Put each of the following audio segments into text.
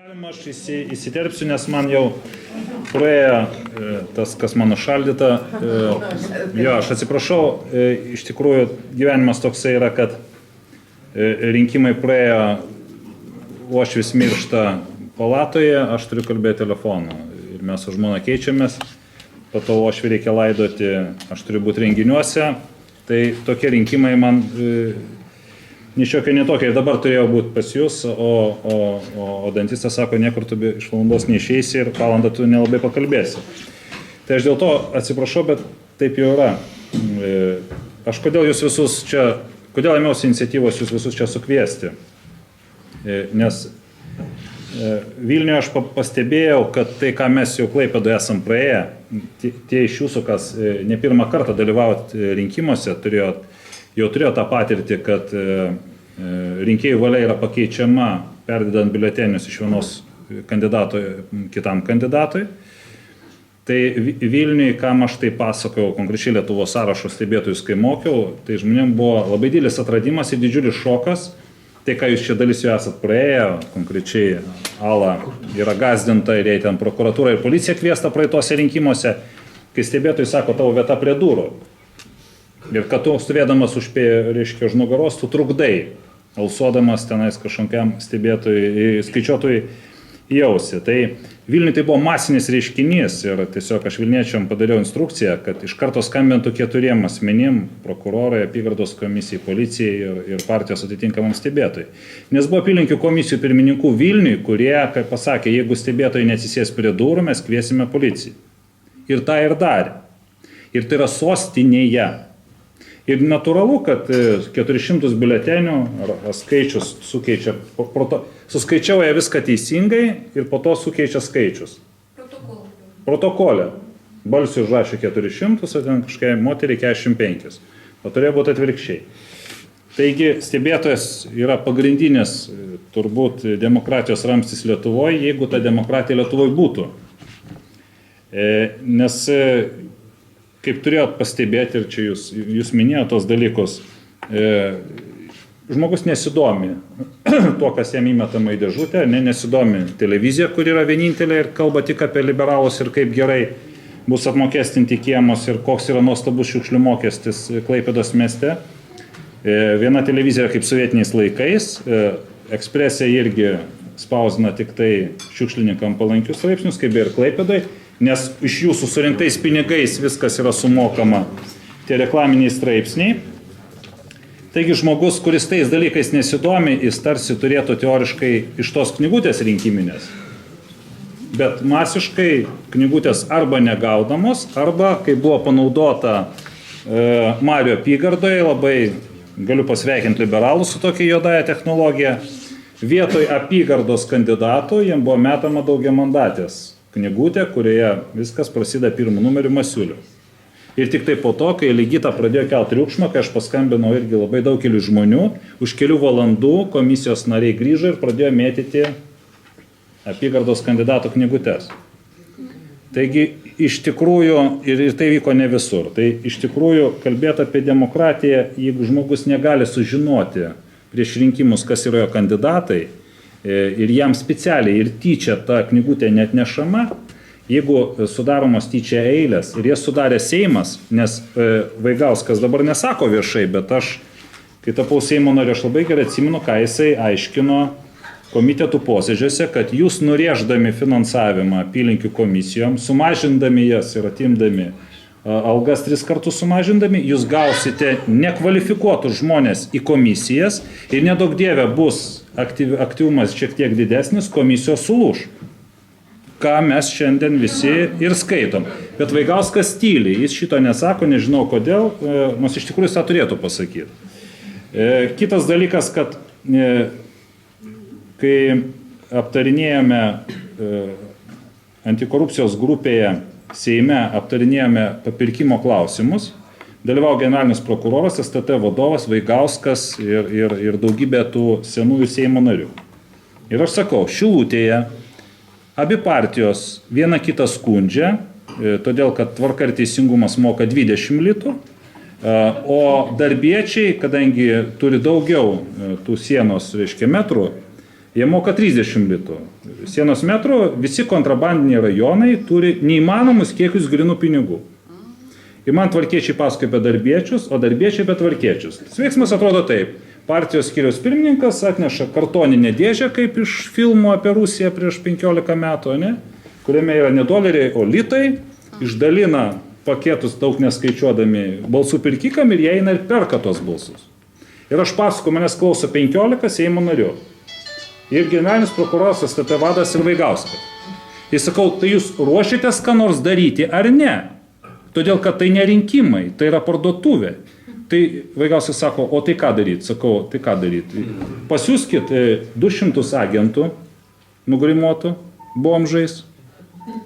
Galima aš įsiterpsiu, nes man jau praėjo tas, kas mano šaldyta. Jo, aš atsiprašau, iš tikrųjų gyvenimas toksai yra, kad rinkimai praėjo, uošvis miršta palatoje, aš turiu kalbėti telefonu. Ir mes su žmona keičiamės, po to uošvį reikia laidoti, aš turiu būti renginiuose. Tai tokie rinkimai man nešiokia netokia. Ir dabar turėjau būti pas jūs, o dantistas sako, niekur tu iš valandos neišeisi ir valandą tu nelabai pakalbėsi. Tai aš dėl to atsiprašau, bet taip jau yra. Aš kodėl ėmiausi iniciatyvos jūs visus čia sukviesti? Nes Vilniuje aš pastebėjau, kad tai, ką mes jau Klaipėdoje esam praėję, tie iš jūsų, kas ne pirmą kartą dalyvaut rinkimuose, jau turėjo tą patirtį, kad rinkėjų valia yra pakeičiama, perdedant biuletenius iš vienos kandidato kitam kandidatui. Tai Vilniuje, kam aš tai pasakojau, konkrečiai Lietuvos sąrašo stebėtojus, kai mokiau, tai žmonėms buvo labai didelis atradimas ir didžiulis šokas. Tai, ką jūs čia dalis jau esat praėję, konkrečiai Ala yra gazdinta ir jai ten prokuratūra ir policija kviesta praeitose rinkimuose, kai stebėtojai sako, tavo vieta prie durų. Ir kad tu stovėdamas už nugaros, tu trukdai, alsuodamas tenais kažkokiam stebėtojui, skaičiuotojui į ausį. Tai Vilniuje tai buvo masinis reiškinys ir tiesiog aš vilniečiam padariau instrukciją, kad iš karto skambintų 4 asmenim, prokurorai, apygardos komisijai, policijai ir partijos atitinkamam stebėtojui. Nes buvo apylinkių komisijų pirmininkų Vilniuje, kurie, kaip pasakė, jeigu stebėtojai neatsisės prie durų, mes kviesime policiją. Ir tą ir darė. Ir tai yra sostinėje. Ir natūralu, kad 400 biuletenių skaičius sukeičia, suskaičiauja viską teisingai ir po to sukeičia skaičius. Protokolė. Balsių užrašė 400, o ten kažkai moteriai 45. O turėjo būti atvirkščiai. Taigi stebėtojas yra pagrindinis turbūt demokratijos ramstis Lietuvoje, jeigu ta demokratija Lietuvoje būtų. Nes kaip turėjot pastebėti, ir čia jūs minėjote tos dalykus, žmogus nesidomi tuo, kas jam įmetama į dėžutę, nesidomi televizija, kur yra vienintelė ir kalba tik apie liberalus ir kaip gerai bus apmokestinti kiemos ir koks yra nuostabus šiukšlių mokestis Klaipėdos mieste. Viena televizija kaip sovietiniais laikais, Ekspresija irgi spausdina tik tai šiukšlininkam palankius straipsnius, kaip ir Klaipėdoj, nes iš jūsų surinktais pinigais viskas yra sumokama, tie reklaminiai straipsniai. Taigi žmogus, kuris tais dalykais nesidomi, jis tarsi turėtų teoriškai iš tos knygutės rinkiminės. Bet masiškai knygutės arba negaudamos, arba, kai buvo panaudota Mario apygardoje, labai galiu pasveikinti liberalus su tokia juodąja technologija, vietoj apygardos kandidatų jiems buvo metama daugiamandatės knygutė, kurioje viskas prasideda pirmu numeriu Masiuliu. Ir tik tai po to, kai Ligita pradėjo kelt triukšmą, kai aš paskambinau irgi labai daugeliu žmonių, už kelių valandų komisijos nariai grįžo ir pradėjo mėtyti apygardos kandidatų knygutes. Taigi, iš tikrųjų, ir tai vyko ne visur, tai iš tikrųjų kalbėti apie demokratiją, jeigu žmogus negali sužinoti prieš rinkimus, kas yra jo kandidatai, ir jam specialiai ir tyčia ta knygutė net nešama, jeigu sudaromos tyčia eilės ir jas sudarė Seimas, nes Vaigauskas dabar nesako viešai, bet aš, kai tapau Seimo nariu, aš labai gerai atsimenu, ką jisai aiškino komitetų posėdžiuose, kad jūs nurėždami finansavimą apylinkių komisijom, sumažindami jas ir atimdami algas 3 kartus sumažindami, jūs gausite nekvalifikuotus žmonės į komisijas ir nedaug dievė bus aktyvumas šiek tiek didesnis, komisijos sulūž. Ką mes šiandien visi ir skaitom. Bet Vaigauskas tyli, jis šito nesako, nežinau kodėl, nors iš tikrųjų jis tą turėtų pasakyti. Kitas dalykas, kad kai aptarinėjome antikorupcijos grupėje Seime, aptarinėjome papirkimo klausimus, dalyvavo generalinis prokuroras, STT vadovas, Vaigauskas ir daugybė tų senųjų Seimo narių. Ir aš sakau, Šilutėje abi partijos viena kitą skundžia, todėl kad Tvarka ir teisingumas moka 20 litų, o darbiečiai, kadangi turi daugiau tų sienos, metrų, Jie moka 30 litų. Sienos metrų visi kontrabandiniai rajonai turi neįmanomus kiekius grinų pinigų. Ir man tvarkiečiai pasakoja apie darbiečius, o darbiečiai apie tvarkiečius. Veiksmas atrodo taip. Partijos skyriaus pirmininkas atneša kartoninę dėžę, kaip iš filmų apie Rusiją prieš 15 metų, ne? Kuriame yra ne doleriai, o litai, išdalina paketus daug neskaičiuodami balsų pirkikam ir jie eina ir perka tos balsus. Ir aš pasakoju, manęs klauso 15 Seimo narių. Ir generalinis prokuroras STT vadas ir Vaigauskas. Ir sakau, tai jūs ruošitės ką nors daryti ar ne? Todėl, kad tai ne rinkimai, tai yra parduotuvė. Tai Vaigauskas sako, o tai ką daryti? Sakau, tai ką daryti? Pasiūskit 200 agentų nugrimuotų bomžais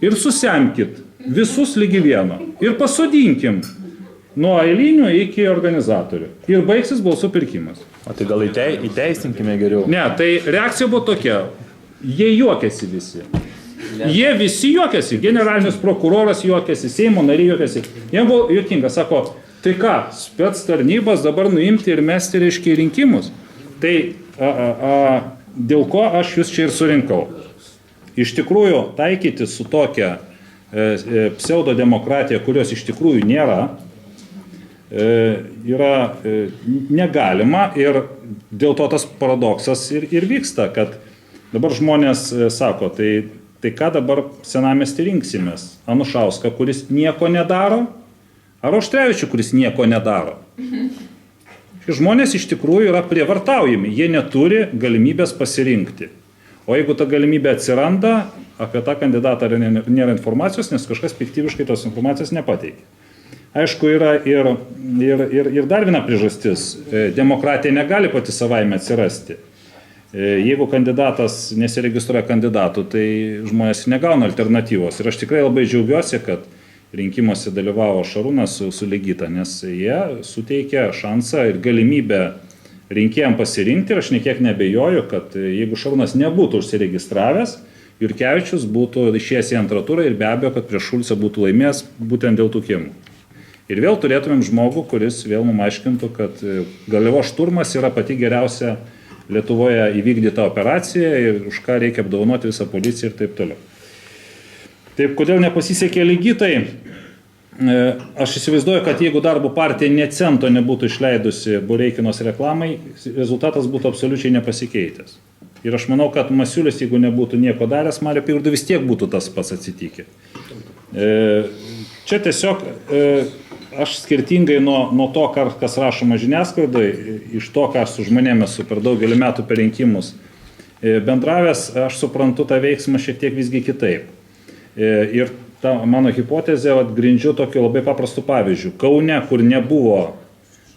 ir susemkit visus lygi vieno. Ir pasodinkim nuo eilinių iki organizatorių. Ir baigsis balsų pirkimas. O tai gal įteisinkime geriau? Ne, tai reakcija buvo tokia. Jie juokiasi visi. Jie visi juokiasi. Generalinis prokuroras juokiasi, Seimo nariai juokiasi. Jie buvo juokinga. Sako, tai ką, spec tarnybas dabar nuimti ir mesti reiškia rinkimus. Tai dėl ko aš jūs čia ir surinkau. Iš tikrųjų, taikyti su tokia pseudodemokratija, kurios iš tikrųjų nėra, yra negalima ir dėl to tas paradoksas ir vyksta, kad dabar žmonės sako, tai ką dabar senamiestį rinksimės? Anušauską, kuris nieko nedaro, ar Auštrevičių, kuris nieko nedaro? Žmonės iš tikrųjų yra prievartaujami, jie neturi galimybės pasirinkti. O jeigu ta galimybė atsiranda, apie tą kandidatą nėra informacijos, nes kažkas piktybiškai tos informacijos nepateikia. Aišku, yra ir dar viena priežastis. Demokratija negali pati savaime atsirasti. Jeigu kandidatas nesiregistruoja kandidatų, tai žmonės negauna alternatyvos. Ir aš tikrai labai džiaugiuosi, kad rinkimuose dalyvavo Šarūnas su Ligita, nes jie suteikia šansą ir galimybę rinkėjams pasirinkti. Ir aš nekiek nebejoju, kad jeigu Šarūnas nebūtų užsiregistravęs, Jurkevičius būtų išėjęs į antrą turą ir be abejo, kad prieš Šulcą būtų laimėjęs būtent dėl tų kiemų. Ir vėl turėtumėm žmogų, kuris vėl mums aiškintų, kad Garliavos šturmas yra pati geriausia Lietuvoje įvykdyta operacija ir už ką reikia apdovanoti visą policiją ir taip toliau. Taip, kodėl nepasisekė Ligitai? Aš įsivaizduoju, kad jeigu Darbo partija nė cento nebūtų išleidusi Boreikinos reklamai, rezultatas būtų absoliučiai nepasikeitęs. Ir aš manau, kad Masiulis, jeigu nebūtų nieko daręs, Mario Apygardoj vis tiek būtų tas pats atsitikę. Čia tiesiog aš skirtingai nuo to, kas rašoma žiniasklaidai, iš to, ką aš su žmonėmis su per daugelį metų per rinkimus bendravęs, aš suprantu tą veiksmą šiek tiek visgi kitaip. Ir ta mano hipotezė grindžiu tokiu labai paprastu pavyzdžiu. Kaune, kur nebuvo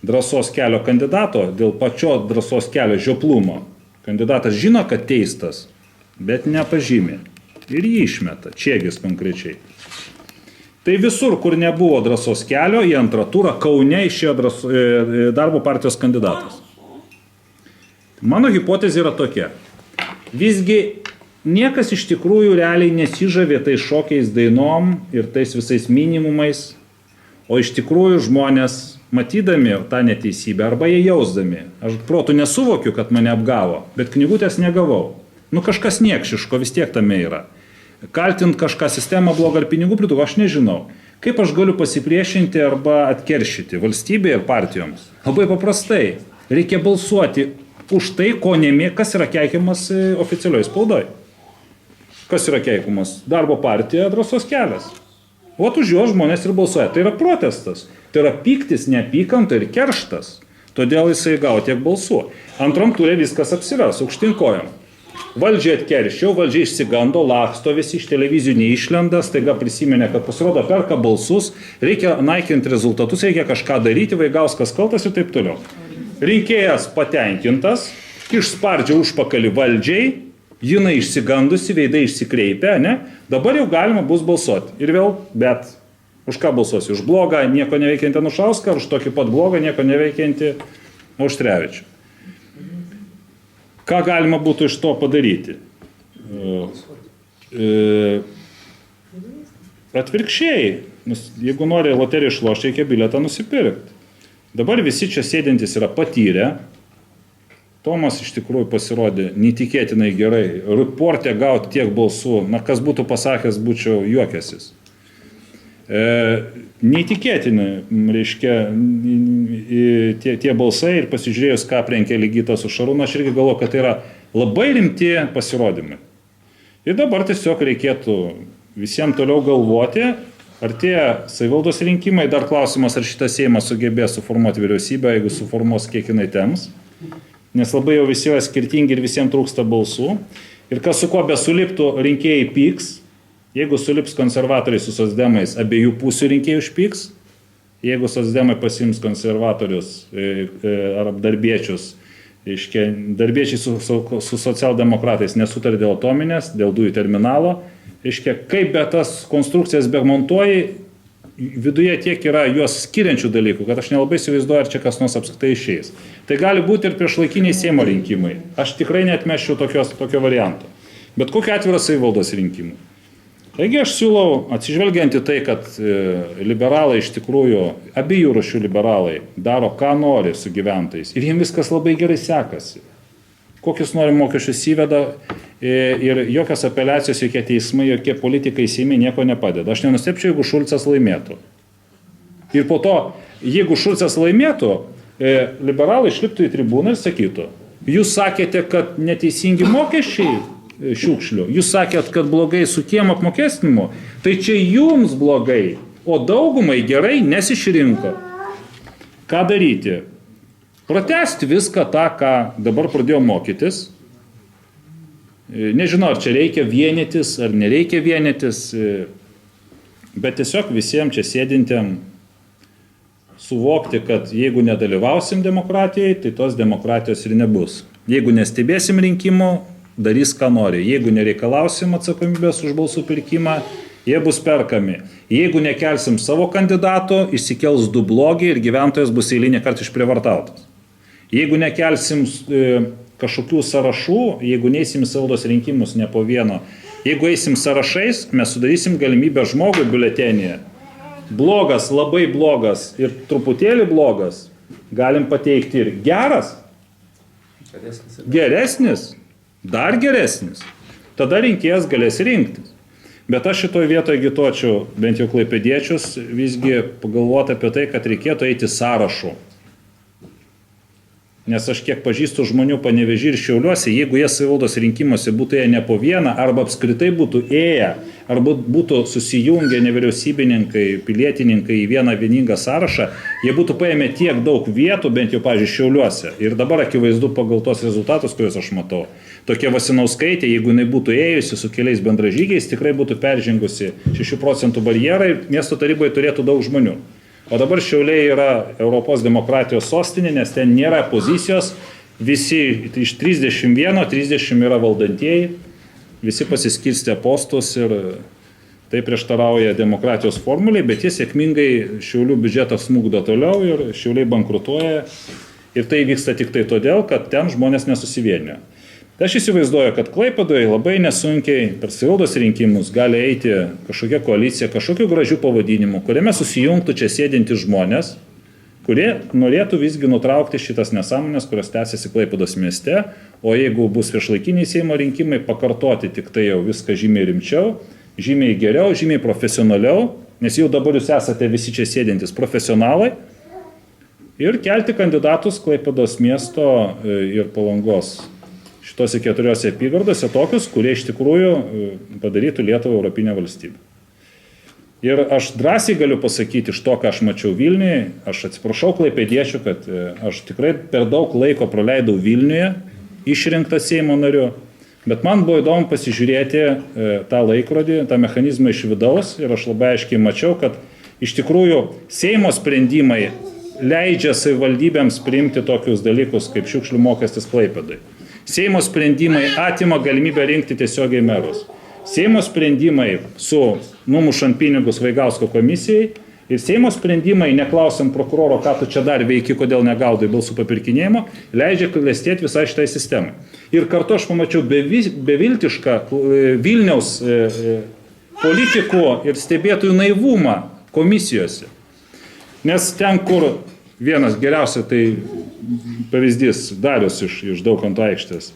Drąsos kelio kandidato, dėl pačio Drąsos kelio žioplumo, kandidatas žino, kad teistas, bet nepažymė. Ir jį išmeta, Čiegis konkrečiai. Tai visur, kur nebuvo Drąsos kelio, į antrą turą Kaune išėjo Darbo partijos kandidatas. Mano hipotezė yra tokia. Visgi niekas iš tikrųjų realiai nesižavė tais šokiais dainom ir tais visais minimumais, o iš tikrųjų žmonės, matydami tą neteisybę arba jie jausdami, aš protu nesuvokiu, kad mane apgavo, bet knygutės negavau. Kažkas niekšiško vis tiek tame yra. Kaltint kažką sistemą blogą ar pinigų pritūko, aš nežinau. Kaip aš galiu pasipriešinti arba atkeršyti valstybėje ir partijoms? Labai paprastai. Reikia balsuoti už tai, ko nemėg, kas yra keikiamas oficialioj spaudoj. Kas yra keikiamas? Darbo partija, Drąsos kelias. O už juos žmonės ir balsuoja. Tai yra protestas. Tai yra pyktis, neapykanta ir kerštas. Todėl jisai gavo tiek balsų. Antram turė viskas apsiras, aukštinkojam. Valdžiai atkerščiau, valdžiai išsigando, laksto, visi iš televizijų neišlenda, staiga prisiminė, kad pasirodo perka balsus, reikia naikinti rezultatus, reikia kažką daryti, Vaigauskas kaltas ir taip toliau. Rinkėjas patenkintas, išspardžia užpakalį valdžiai, jinai išsigandusi, veidai išsikreipia, ne? Dabar jau galima bus balsuoti. Ir vėl, bet už ką balsuosi? Už blogą, nieko neveikiantį Anušauską, ar už tokį pat blogą, nieko neveikiantį Auštrevičių? Ką galima būtų iš to padaryti? Atvirkščiai, jeigu nori loteriją išlošti, reikia bilietą nusipirkti. Dabar visi čia sėdintys yra patyrę Tomas iš tikrųjų pasirodė neįtikėtinai gerai. Reporte gauti tiek balsų, na kas būtų pasakęs, būčiau juokęsis. Neįtikėtini, reiškia, tie balsai ir pasižiūrėjus, ką aprenkė Ligita su Šarūnu, aš irgi galvoju, kad tai yra labai rimti pasirodymai. Ir dabar tiesiog reikėtų visiems toliau galvoti, ar tie savivaldos rinkimai, dar klausimas, ar šitas Seimas sugebės suformuoti vyriausybę, jeigu suformuos, kiek jinai temps, nes labai jau visi yra skirtingi ir visiems trūksta balsų. Ir kas su kuo besuliptų, rinkėjai pyks. Jeigu sulips konservatoriai su socdemais, abiejų pusių rinkėjai užpyks. Jeigu socdemai pasiims konservatorius ar darbiečius, darbiečiai su socialdemokratais nesutarė dėl atominės, dėl dujų terminalo, kaip be tas konstrukcijas bemontuoji, viduje tiek yra juos skiriančių dalykų, kad aš nelabai įsivaizduoju, ar čia kas nors apskritai išeis. Tai gali būti ir priešlaikiniai Seimo rinkimai. Aš tikrai neatmesčiau tokio varianto. Bet kokia atvira savivaldos rinkimų. Taigi aš siūlau, atsižvelgiant į tai, kad liberalai iš tikrųjų, abiejų rūšių liberalai daro, ką nori su gyventojais. Ir jiems viskas labai gerai sekasi. Kokius nori mokesčius įveda ir jokios apeliacijos, jokie teismai, jokie politikai Seime nieko nepadeda. Aš nenustepčiau, jeigu Šulcas laimėtų. Ir po to, jeigu Šulcas laimėtų, liberalai išliptų į tribūną ir sakytų, jūs sakėte, kad neteisingi mokesčiai šiukšlių, jūs sakėt, kad blogai su kiemo apmokestinimu, tai čia jums blogai, o daugumai gerai nesišrinko. Ką daryti? Pratęsti viską tą, ką dabar pradėjo mokytis. Nežinau, ar čia reikia vienytis, ar nereikia vienytis, bet tiesiog visiems čia sėdintiem suvokti, kad jeigu nedalyvausim demokratijai, tai tos demokratijos ir nebus. Jeigu nestebėsim rinkimų, darys ką nori. Jeigu nereikalausim atsakomybės už balsų pirkimą, jie bus perkami. Jeigu nekelsim savo kandidato, išsikels du blogiai ir gyventojas bus eilinį kartą išprievartautas. Jeigu nekelsim kažkokių sąrašų, jeigu neįsim į savivaldos rinkimus ne po vieno, jeigu eisim sąrašais, mes sudarysim galimybę žmogui biuletenyje. Blogas, labai blogas ir truputėlį blogas galim pateikti ir geras, geresnis, dar geresnis. Tada rinkėjas galės rinktis. Bet aš šitoj vietoje agituočiau, bent jau klaipėdiečius, visgi pagalvoti apie tai, kad reikėtų eiti sąrašu. Nes aš kiek pažįstu žmonių Panevėžy ir Šiauliuose, jeigu jie savivaldos rinkimuose būtų ėję ne po vieną, arba apskritai būtų ėję, arba būtų susijungę nevyriausybininkai, pilietininkai į vieną vieningą sąrašą, jie būtų paėmę tiek daug vietų, bent jau, pavyzdžiui, Šiauliuose. Ir dabar akivaizdu pagal tos rezultatus, kuriuos aš matau. Tokia Vasinauskaitė, jeigu jinai būtų ėjusi su keliais bendražygiais, tikrai būtų peržengusi 6% barjerą ir miesto taryboje turėtų daug žmonių. O dabar Šiauliai yra Europos demokratijos sostinė, nes ten nėra pozicijos, visi iš 31, 30 yra valdantieji, visi pasiskirstė postus ir tai prieštarauja demokratijos formuliai, bet jie sėkmingai Šiaulių biudžetą smukdo toliau ir Šiauliai bankrutuoja. Ir tai vyksta tik tai todėl, kad ten žmonės nesusivienio. Tai aš įsivaizduoju, kad Klaipėdoje labai nesunkiai per savivaldos rinkimus gali eiti kažkokia koalicija, kažkokiu gražiu pavadinimu, kuriame susijungtų čia sėdinti žmonės, kurie norėtų visgi nutraukti šitas nesąmonės, kurios tęsiasi Klaipėdos mieste, o jeigu bus priešlaikiniai Seimo rinkimai, pakartoti tik tai jau viską žymiai rimčiau, žymiai geriau, žymiai profesionaliau, nes jau dabar jūs esate visi čia sėdintys profesionalai, ir kelti kandidatus Klaipėdos miesto ir Palangos šitose 4 apygardose tokius, kurie iš tikrųjų padarytų Lietuvą europinę valstybę. Ir aš drąsiai galiu pasakyti iš to, ką aš mačiau Vilniuje, aš atsiprašau klaipėdiečių, kad aš tikrai per daug laiko praleidau Vilniuje, išrinktas Seimo nariu, bet man buvo įdomu pasižiūrėti tą laikrodį, tą mechanizmą iš vidaus ir aš labai aiškiai mačiau, kad iš tikrųjų Seimo sprendimai leidžia savivaldybėms priimti tokius dalykus kaip šiukšlių mokestis Klaipėdai. Seimo sprendimai atima galimybę rinkti tiesiogiai merus. Seimo sprendimai su numušant pinigus Vaigausko komisijai ir Seimo sprendimai, neklausiant prokuroro, ką tu čia dar veiki, kodėl negaudai balsų papirkinėjimo, leidžia klestėti visai šitai sistemai. Ir kartu aš pamačiau beviltišką Vilniaus politikų ir stebėtojų naivumą komisijose. Nes ten, kur vienas geriausia, tai pavyzdys, Darius iš Daukanto aikštės.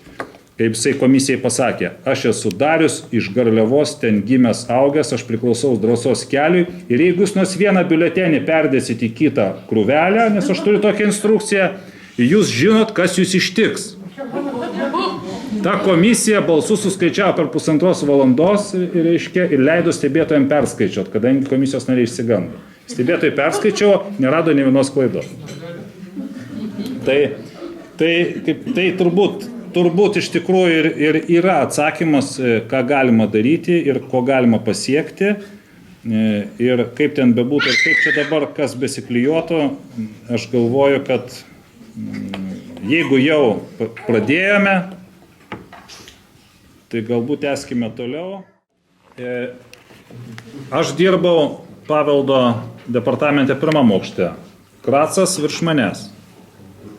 Kaip jisai komisijai pasakė, aš esu Darius iš Garliavos, ten gimęs augęs, aš priklausau drąsos keliui ir jeigu jūs nors vieną biuletenį perdėsit į kitą krūvelę, nes aš turiu tokią instrukciją, jūs žinot, kas jūs ištiks. Ta komisija balsus suskaičiavo per 1,5 valandos ir leido stebėtojams perskaičiuot, kadangi komisijos nariai išsigando. Stebėtojai perskaičiavo, nerado nė vienos klaidos. Tai turbūt iš tikrųjų ir yra atsakymas, ką galima daryti ir ko galima pasiekti. Ir kaip ten bebūtų, ir kaip čia dabar kas besiklijuotų, aš galvoju, kad jeigu jau pradėjome, tai galbūt tęskime toliau. Aš dirbau paveldo departamente pirmam aukšte. Kracas virš manęs.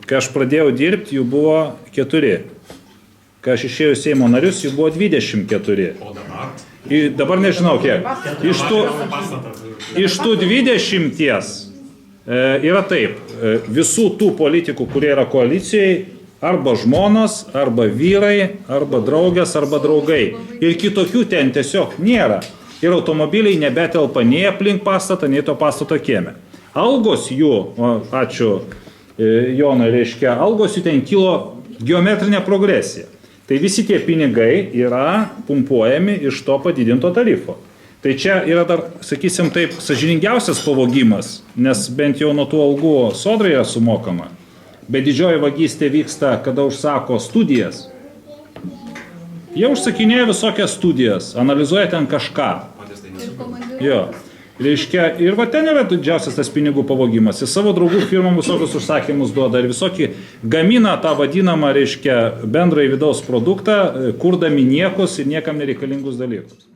Kai aš pradėjau dirbti, jų buvo 4. Kai aš išėjau Seimo narius, jų buvo 24. Dabar nežinau kiek. Iš tų 20 yra taip. Visų tų politikų, kurie yra koalicijai, arba žmonos, arba vyrai, arba draugės, arba draugai. Ir kitokių ten tiesiog nėra. Ir automobiliai nebetelpa nei aplink pastatą, nei to pastato kieme. Algos jų, ačiū Jonai, reiškia, algos jų ten kilo geometrinė progresija. Tai visi tie pinigai yra pumpuojami iš to padidinto tarifo. Tai čia yra dar, sakysim taip, sąžiningiausias pavogimas, nes bent jau nuo tų algų sodrai yra sumokama. Bet didžioji vagystė vyksta, kada užsako studijas. Jie užsakinėja visokias studijas, analizuoja ten kažką. Jo. Reiškia, ir va ten yra didžiausias tas pinigų pavogimas. Į savo draugų firmom visokius užsakymus duoda ir visokį gamina tą vadinamą, reiškia, bendrąjį vidaus produktą, kurdami niekus ir niekam nereikalingus dalykus.